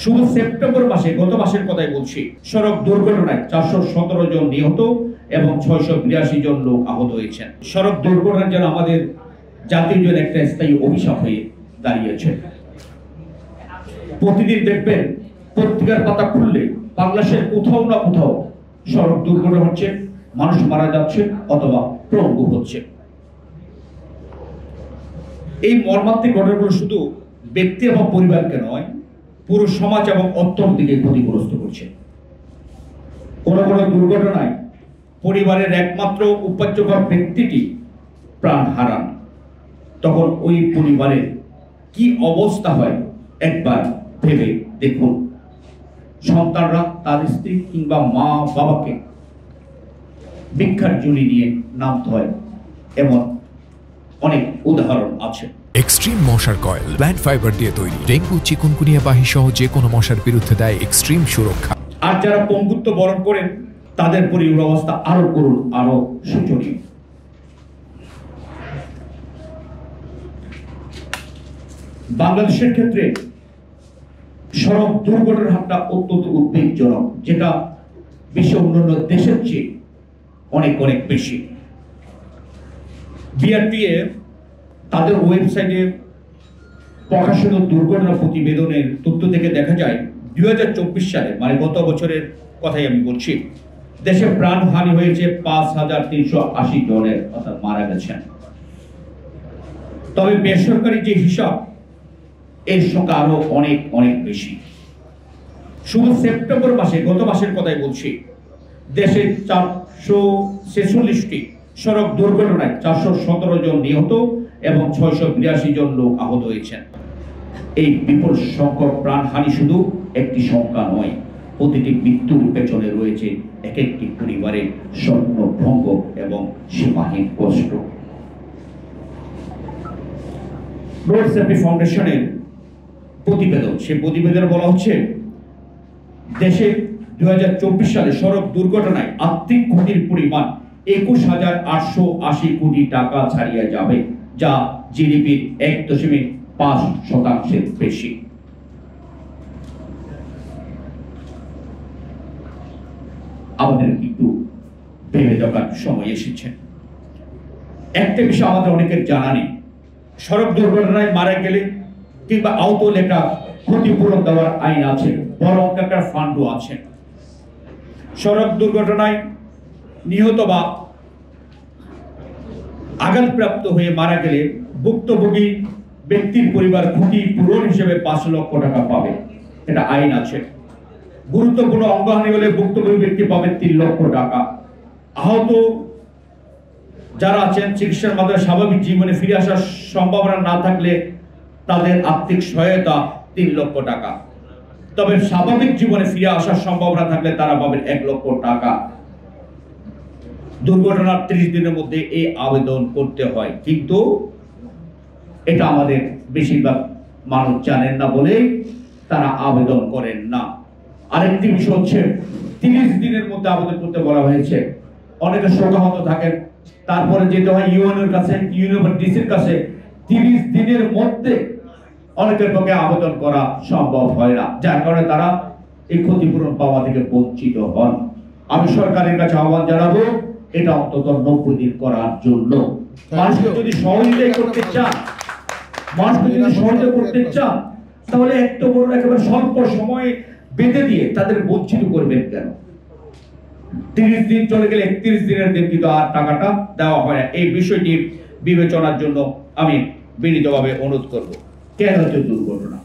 শুধু সেপ্টেম্বর মাসে, গত মাসের কথাই বলছি, সড়ক দুর্ঘটনায় 417 জন নিহত এবং 682 জন লোক আহত হয়েছেন। সড়ক দুর্ঘটনা যেন আমাদের জাতির জন্য একটা স্থায়ী অভিশাপ হয়ে দাঁড়িয়েছে। প্রতিদিন দেখবেন পত্রিকার পাতা খুললে বাংলাদেশের কোথাও না কোথাও সড়ক দুর্ঘটনা হচ্ছে, মানুষ মারা যাচ্ছে অথবা পঙ্গু হচ্ছে। এই মর্মান্তিক ঘটনাগুলো শুধু ব্যক্তি এবং পরিবারকে নয়, পুরো সমাজ এবং অর্থনীতিকে ক্ষতিগ্রস্ত করছে। কোন কোন দুর্ঘটনায় পরিবারের একমাত্র উপার্জক ব্যক্তিটি প্রাণ হারান, তখন ওই পরিবারের কি অবস্থা হয় একবার ভেবে দেখুন। সন্তানরা তার স্ত্রী কিংবা মা বাবাকে ভিক্ষার ঝুলি নিয়ে নামতে হয়, এমন অনেক উদাহরণ আছে। এক্সট্রিম মশার কয়েল প্ল্যান্ট ফাইবার দিয়ে তৈরি, ডেঙ্গু, চিকুনগুনিয়া বাহি সহ যে কোনো মশার বিরুদ্ধে দেয় এক্সট্রিম সুরক্ষা। আর যারা পঙ্গুত্ব বরণ করেন তাদের পরিবার অবস্থা আরো করুন, আরো শোচনীয়। বাংলাদেশের ক্ষেত্রে সড়ক দুর্ঘটনার হারটা অত্যন্ত উদ্বেগজনক, যেটা বিশ্ব অন্যান্য দেশের চেয়ে অনেক অনেক বেশি। বিআরটিএ তাদের ওয়েবসাইটে প্রকাশিত দুর্ঘটনা প্রতিবেদনের তথ্য থেকে দেখা যায় 2024 সালে, মানে গত বছরের কথাই আমি বলছি, দেশে প্রাণহানি হয়েছে 5380 জনের, অর্থাৎ মারা গেছেন। তবে বেসরকারি যে হিসাব, এর সংখ্যা আরো অনেক অনেক বেশি। শুধু সেপ্টেম্বর মাসে, গত মাসের কথাই বলছি, দেশে 446টি সড়ক দুর্ঘটনায় 417 জন নিহত এবং 682 জন লোক আহত হয়েছেন। এই বিপুল সংখ্যক প্রাণহানি শুধু একটি সংখ্যা নয়, প্রতিটি মৃত্যুর পেছনে রয়েছে এক একটি পরিবারের স্বপ্নভঙ্গ এবং সীমাহীন কষ্ট। রোড সেফটি ফাউন্ডেশনের প্রতিবেদন, সেই প্রতিবেদনে বলা হচ্ছে দেশে 2024 সালে সড়ক দুর্ঘটনায় আর্থিক ক্ষতির পরিমাণ 21,880 কোটি টাকা ছাড়িয়ে যাবে, যা জিডিপির 1.5% বেশি। আমাদের কিন্তু ভেবে দেখার সময় এসেছে। একটা বিষয় আমাদের অনেকের জানা নেই, সড়ক দুর্ঘটনায় মারা গেলে কিংবা আহত হলে একটা ক্ষতিপূরণ দেওয়ার আইন আছে, বড় একটা ফান্ডও আছে। সড়ক দুর্ঘটনায় নিহত বা আঘাতপ্রাপ্ত হয়ে মারা গেলে ভুক্তভোগী ব্যক্তির পরিবার ক্ষতিপূরণ হিসেবে 5 লক্ষ টাকা পাবে, এটা আইন আছে। গুরুত্বপূর্ণ অঙ্গহানি হলে ভুক্তভোগী ব্যক্তি পাবে 3 লক্ষ টাকা। আহত যারা আছেন চিকিৎসার মাধ্যমে স্বাভাবিক জীবনে ফিরে আসার সম্ভাবনা না থাকলে তাদের আর্থিক সহায়তা 3 লক্ষ টাকা। তবে স্বাভাবিক জীবনে ফিরে আসার সম্ভাবনা থাকলে তারা পাবেন 1 লক্ষ টাকা। দুর্ঘটনার 30 দিনের মধ্যে এই আবেদন করতে হয়, কিন্তু এটা আমাদের বেশিরভাগ মানুষ জানেন না বলে তারা আবেদন করেন না। আরেকটি বিষয় হচ্ছে 30 দিনের মধ্যে আবেদন করতে বলা হয়েছে। অনেকে শোকাহত থাকেন, তারপরে যেতে হয় ইউএনওর কাছে, ইউনিয়ন ডিসির কাছে। 30 দিনের মধ্যে অনেকের পক্ষে আবেদন করা সম্ভব হয় না, যার কারণে তারা এই ক্ষতিপূরণ পাওয়া থেকে বঞ্চিত হন। আমি সরকারের কাছে আহ্বান জানাবো এটা অন্তত 90 দিন করার জন্য। মানুষকে যদি সহযোগিতা করতে চান, তাহলে এত বড় একেবারে স্বল্প সময়ে বেঁধে দিয়ে তাদের বঞ্চিত করবেন কেন? 30 দিন চলে গেলে 31 দিনের দিন কিন্তু আর টাকাটা দেওয়া হয় না। এই বিষয়টি বিবেচনার জন্য আমি বিনীতভাবে অনুরোধ করব। কেন হচ্ছে দুর্ঘটনা?